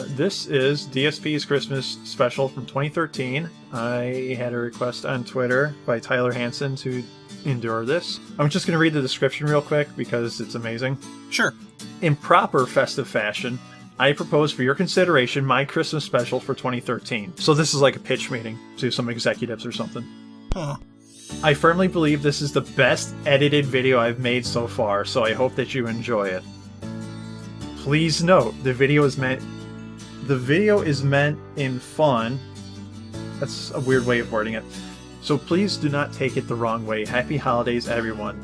This is DSP's Christmas special from 2013. I had a request on Twitter by Tyler Hansen to endure this. I'm just going to read the description real quick because it's amazing. Sure. In proper festive fashion, I propose for your consideration my Christmas special for 2013. So this is like a pitch meeting to some executives or something. Huh. I firmly believe this is the best edited video I've made so far, so I hope that you enjoy it. Please note, the video is meant in fun. That's a weird way of wording it. So please do not take it the wrong way. Happy holidays, everyone.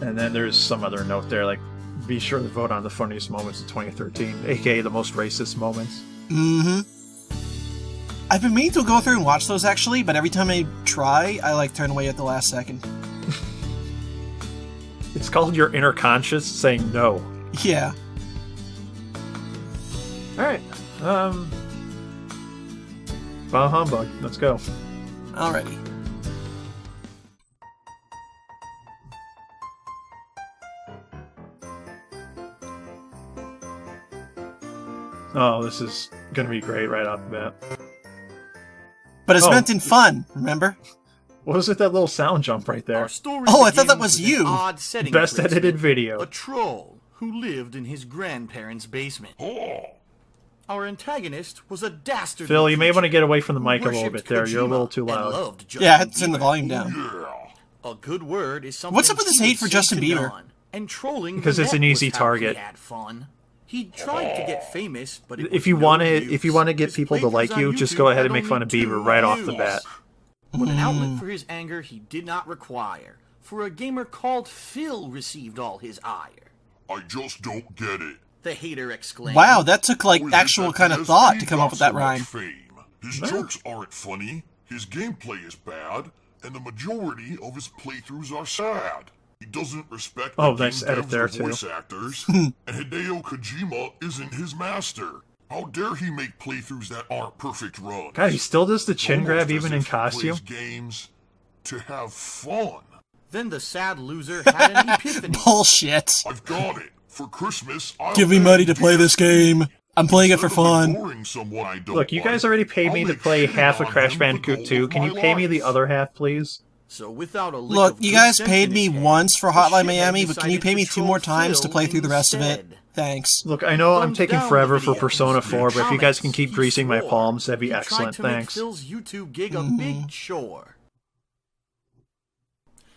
And then there's some other note there, like, be sure to vote on the funniest moments of 2013, aka the most racist moments. Mm-hmm. I've been meaning to go through and watch those, actually, but every time I try, I, turn away at the last second. It's called your inner conscience saying no. Yeah. Alright, bah humbug, let's go. Alrighty. Oh, this is gonna be great right off the bat. But it's meant in fun, remember? What was it, that little sound jump right there? Oh, I thought that was you! Best edited video. A troll who lived in his grandparents' basement. Our antagonist was a dastardly Phil, you may creature want to get away from the mic a who little bit there. You're a little too worshipped and loud. loved Justin Yeah, I had to turn the Bieber. volume down. A good word is something. What's up with this he hate for would Justin seek to Bieber? don, and trolling Because the it's net an easy was how target. He had fun. He tried to get famous, but it If you was want no to, use. if you want to get His people to playthroughs like on you, just YouTube go ahead had and make fun of only Bieber 2 right off the views. bat. But an outlet for his anger he did not require, for a gamer called Phil received all his ire. I just don't get it. The hater exclaimed. Wow, that took, How is actual it that kind of DSP thought to come got up with that so much rhyme. Fame? His jokes aren't funny, his gameplay is bad, and the majority of his playthroughs are sad. He doesn't respect the nice game edit devs there, or too. voice actors, and Hideo Kojima isn't his master. How dare he make playthroughs that aren't perfect runs? God, he still does the chin Almost grab as even if in he costume. plays games to have fun. Then the sad loser had an epiphany. Bullshit. I've got it. For Christmas, I'll Give me have money to play this game. I'm playing it for Instead of fun. ignoring someone I don't Look, you guys like, already paid me I'll to make play shit half of on Crash him Bandicoot the 2. goal of Can you my pay me the life. other half, please? So without a lick Look, of you good guys sense paid in me his head, once for the Hotline shithead Miami, but can you decided pay me to 2 more troll times to Phil play through the rest of it? instead. Thanks. Look, I know I'm Thumbs taking down forever the for video. Persona 4, but if you guys can Comments, keep he greasing my swore. palms, that'd be He tried excellent. to make Thanks. Phil's YouTube gig a big chore.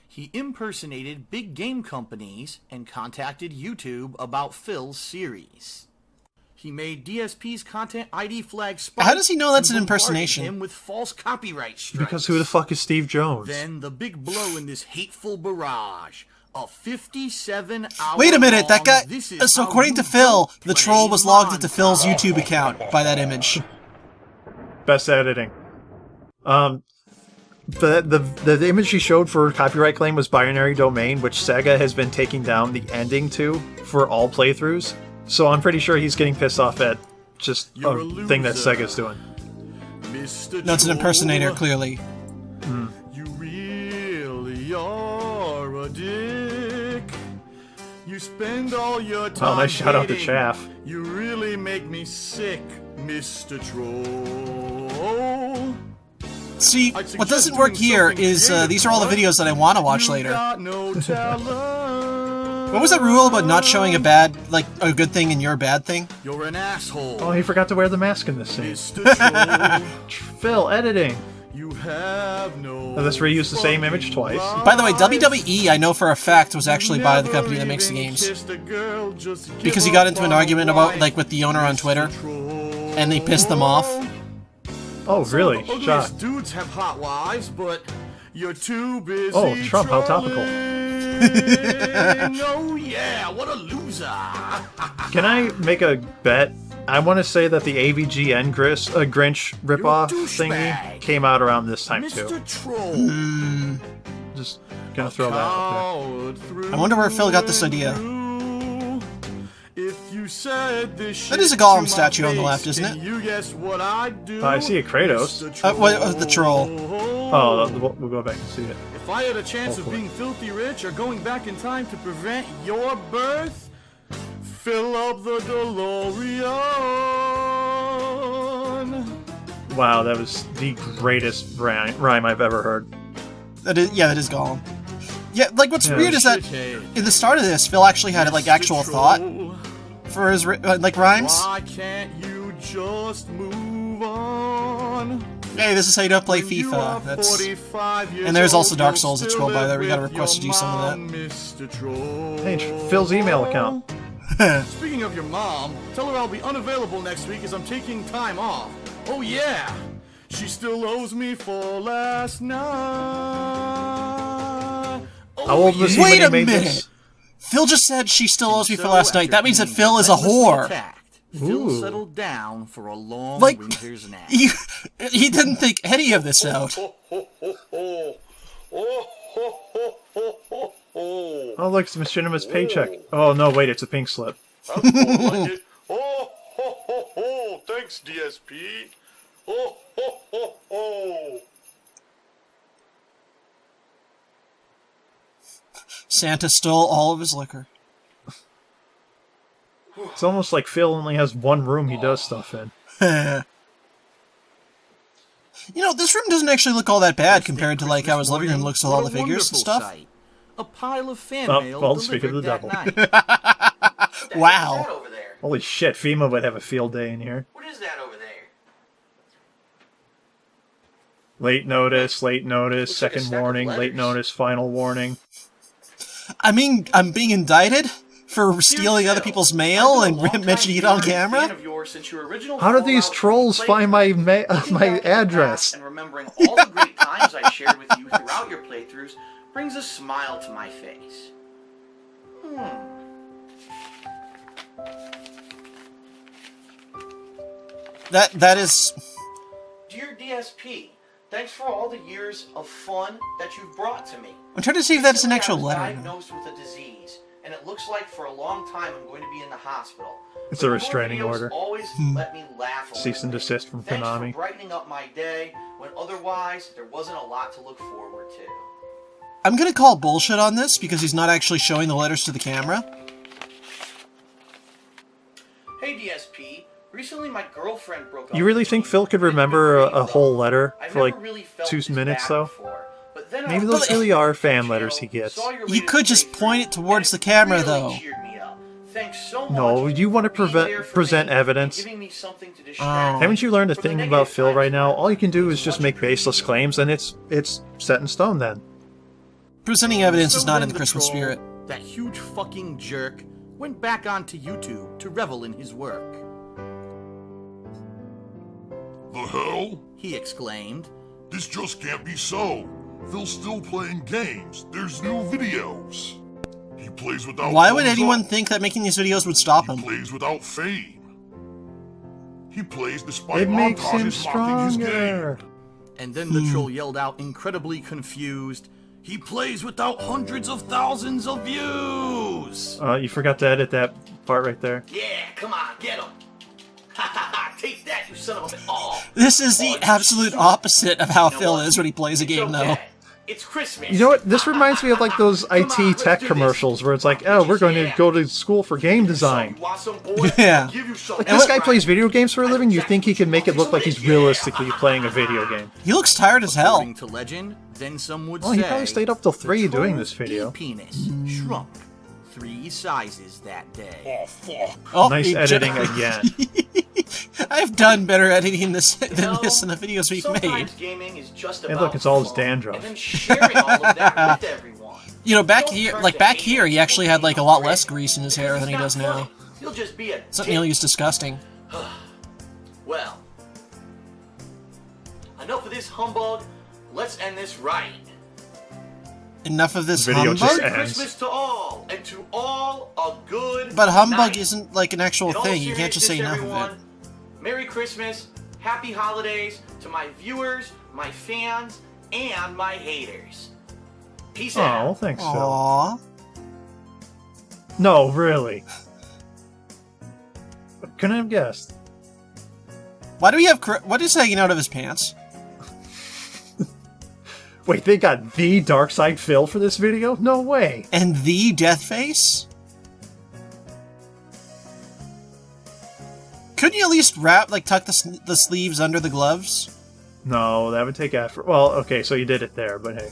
He impersonated big game companies and contacted YouTube about Phil's series. He made DSP's content ID flag spike. How does he know that's and an bombarded impersonation? him with false copyright strikes. Because who the fuck is Steve Jones? Then the big blow in this hateful barrage. A 57-hour. Wait a minute, that guy... This is So how according to you Phil, don't the play troll was logged into Monster. Phil's YouTube account by that image. Best editing. The image he showed for copyright claim was Binary Domain, which Sega has been taking down the ending to for all playthroughs. So I'm pretty sure he's getting pissed off at just You're a a thing that loser. Sega's doing. Mr. No, it's an impersonator, Troll, clearly. You really are a dick. You spend all your time. Oh, nice shout out to hating. Chaff. You really make me sick, Mr. Troll. See, I'd what suggest doesn't work doing here something is creative, these are all the boy. videos that I want to watch You later. got no talent. What was that rule about not showing a bad, a good thing in your bad thing? You're an asshole. Oh, he forgot to wear the mask in this scene. Mr. Troll, Phil, editing. you have no. Now, let's reuse the same image twice. By the way, WWE, I know for a fact, was actually by the company that makes the games. Because he got into an argument about, with the owner on Twitter, and they pissed them off. Oh, really? Some of the Shocked. ugliest dudes have hot wives, but you're too busy. Oh, Trump, how topical. Oh yeah, what a loser. Can I make a bet? I want to say that the AVGN Grinch ripoff douchebag. thingy came out around this time too. Mr. Troll. Just gonna throw that out I wonder where Phil got this idea. If you said this That is a shit Gollum to my statue on the face, left, isn't can it? You guess what I'd do, I see a Kratos. Mr. What, the troll. Oh, we'll go back and see it. If I had a chance Hopefully. of being filthy rich or going back in time to prevent your birth, fill up the DeLorean. Wow, that was the greatest rhyme I've ever heard. That is Gollum. Yeah, like what's weird is that in the start of this, Phil actually had like actual thought for his like rhymes. Why can't you just move on? Hey, this is how you don't play FIFA. That's and there's also Dark Souls at Scroll by there. We got a request to do some of that. Hey, Phil's email account. Speaking of your mom, tell her I'll be unavailable next week as I'm taking time off. Oh yeah, she still owes me for last night. How old was he when he made this? Phil just said she still owes me for last night. That means that Phil is a whore. Phil settled down for a long like, winter's nap. He didn't think any of this out. Oh, look, it's Machinima's paycheck. Oh, no, wait, it's a pink slip. That's more like it. Oh, ho, ho, ho. Thanks, DSP. Oh, ho, ho, ho. Santa stole all of his liquor. It's almost like Phil only has one room he does stuff in. You know, this room doesn't actually look all that bad compared to like how his living room looks with all the figures and stuff. Sight. A pile of fan mail well, speak of the devil. Wow. Over there? Holy shit, FEMA would have a field day in here. What is that over there? Late notice, Looks like a second stack of warning, late letters. notice, final warning. I mean, I'm being indicted for stealing other people's mail and mentioning it on camera? How do these trolls find my address? And remembering all the great times I shared with you throughout your playthroughs brings a smile to my face. That is... Dear DSP, thanks for all the years of fun that you've brought to me. I'm trying to see if that's an actual Recently, I was letter. diagnosed with a disease, and it looks like for a long time I'm going to be in the hospital. It's But a your restraining videos order. Always let me laugh a Cease and little bit. desist from Thanks Konami. for brightening up my day when otherwise there wasn't a lot to look forward to. I'm gonna call bullshit on this because he's not actually showing the letters to the camera. Hey DSP, recently my girlfriend broke up. You really with think me. Phil could It's been remember great, a whole letter I've for never like really felt 2 this minutes, bad though? before, but then Maybe I those was really on are your fan channel, letters he gets. saw your You latest could just playthrough, point it towards and the camera, really though. cheered me up. Thanks so No, much you want to for being there for present me, evidence. giving me something to Oh. distract me Haven't you learned a from the thing negative about Phil times right now? in All you can do life. is just Much make baseless appreciated. claims, and it's set in stone then. Presenting evidence is So not then in the Christmas troll, spirit. That huge fucking jerk went back onto YouTube to revel in his work. The hell? He exclaimed. This just can't be so. Phil's still playing games. There's new videos. He plays without Why would thumbs anyone up. think that making these videos would stop He him? plays without fame. He plays despite It makes him montages mocking his game. stronger. And then the troll yelled out, incredibly confused, "He plays without hundreds of thousands of views!" You forgot to edit that part right there. Yeah, come on, get him. Ha ha ha, take that, you son of a... Oh, This is the absolute opposite of how You know Phil what? is when he plays a It's game, though. okay. It's Christmas. You know what? This reminds me of like those IT tech commercials where it's like, oh, we're going to go to school for game design. You want some, boy? Yeah. I'll give you some. Like, this guy plays video games for a living, you think he can make it look like he's realistically playing a video game. He looks tired as hell. According to legend, then some would Well, say he probably stayed up till the 3 doing troll's this video. penis shrunk 3 sizes that day. Oh, fuck. Oh, Nice he editing ju- again. I've done better editing this than You know, this in the videos we've made. sometimes gaming is just Hey, about look, it's all his fun, dandruff. And then sharing all of that with everyone. You know, back Don't here, turn like to back hate here, he when actually people had like a think lot I'm less great. grease in his Because hair it's than he not does funny. now. He'll just be a Something dick. really is disgusting. Well, enough of this humbug. Let's end this right. Enough of this Video just humbug. ends. Christmas to all, and to all a good But humbug night. isn't like an actual In all thing. You can't just say seriousness, enough of it. everyone, Merry Christmas, Happy Holidays to my viewers, my fans, and my haters. Peace Oh, out. thanks, Phil. Aww. No, really. Couldn't have guessed. Why do we have? What is hanging out of his pants? Wait, they got the DarksydePhil for this video? No way. And the death face? Couldn't you at least tuck the sleeves under the gloves? No, that would take effort. Well, okay, so you did it there, but hey.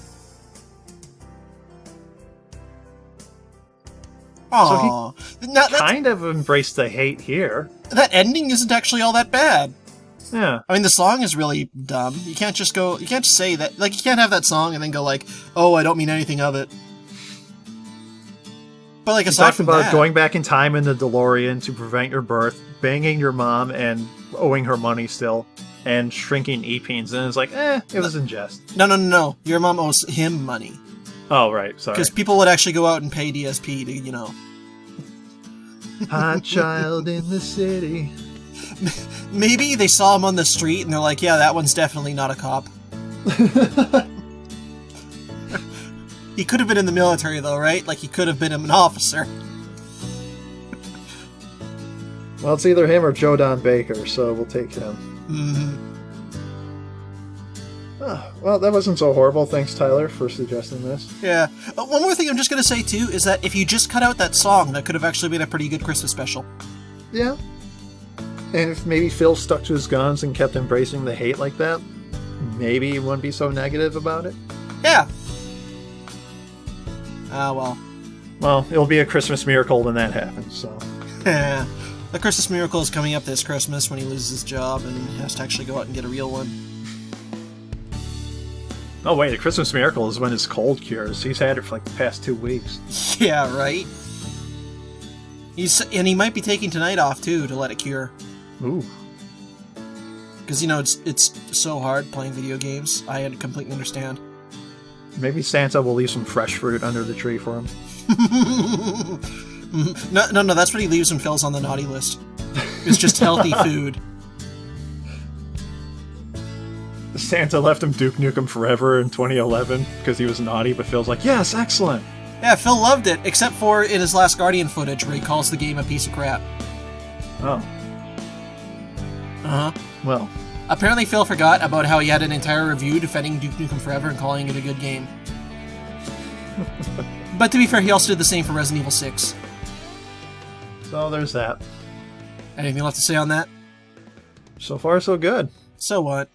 Aww. Kind of embraced the hate here. That ending isn't actually all that bad. Yeah. I mean, the song is really dumb. You can't just say that, like, you can't have that song and then go like, oh, I don't mean anything of it. But like, aside from about that, going back in time in the DeLorean to prevent your birth, banging your mom and owing her money still, and shrinking E-Peens, and it's like, it was in jest. No. Your mom owes him money. Oh, right, sorry. Because people would actually go out and pay DSP to, Hot child in the city. Maybe they saw him on the street and they're like, yeah, that one's definitely not a cop. He could have been in the military, though, right? Like, he could have been an officer. Well, it's either him or Joe Don Baker, so we'll take him. Mm-hmm. Oh, well, that wasn't so horrible. Thanks, Tyler, for suggesting this. Yeah. One more thing I'm just going to say, too, is that if you just cut out that song, that could have actually been a pretty good Christmas special. Yeah. And if maybe Phil stuck to his guns and kept embracing the hate like that, maybe he wouldn't be so negative about it. Yeah. Well. Well, it'll be a Christmas miracle when that happens, so. The Christmas miracle is coming up this Christmas when he loses his job and has to actually go out and get a real one. Oh, wait, the Christmas miracle is when his cold cures. He's had it for like the past 2 weeks. Yeah, right? And he might be taking tonight off, too, to let it cure. Ooh. Because, it's so hard playing video games. I completely understand. Maybe Santa will leave some fresh fruit under the tree for him. No, that's what he leaves when Phil's on the naughty list. It's just healthy food. Santa left him Duke Nukem Forever in 2011 because he was naughty, but Phil's like, yes, excellent. Yeah, Phil loved it, except for in his last Guardian footage where he calls the game a piece of crap. Oh. Uh-huh. Well. Apparently Phil forgot about how he had an entire review defending Duke Nukem Forever and calling it a good game. But to be fair, he also did the same for Resident Evil 6. So there's that. Anything left to say on that? So far, so good. So what?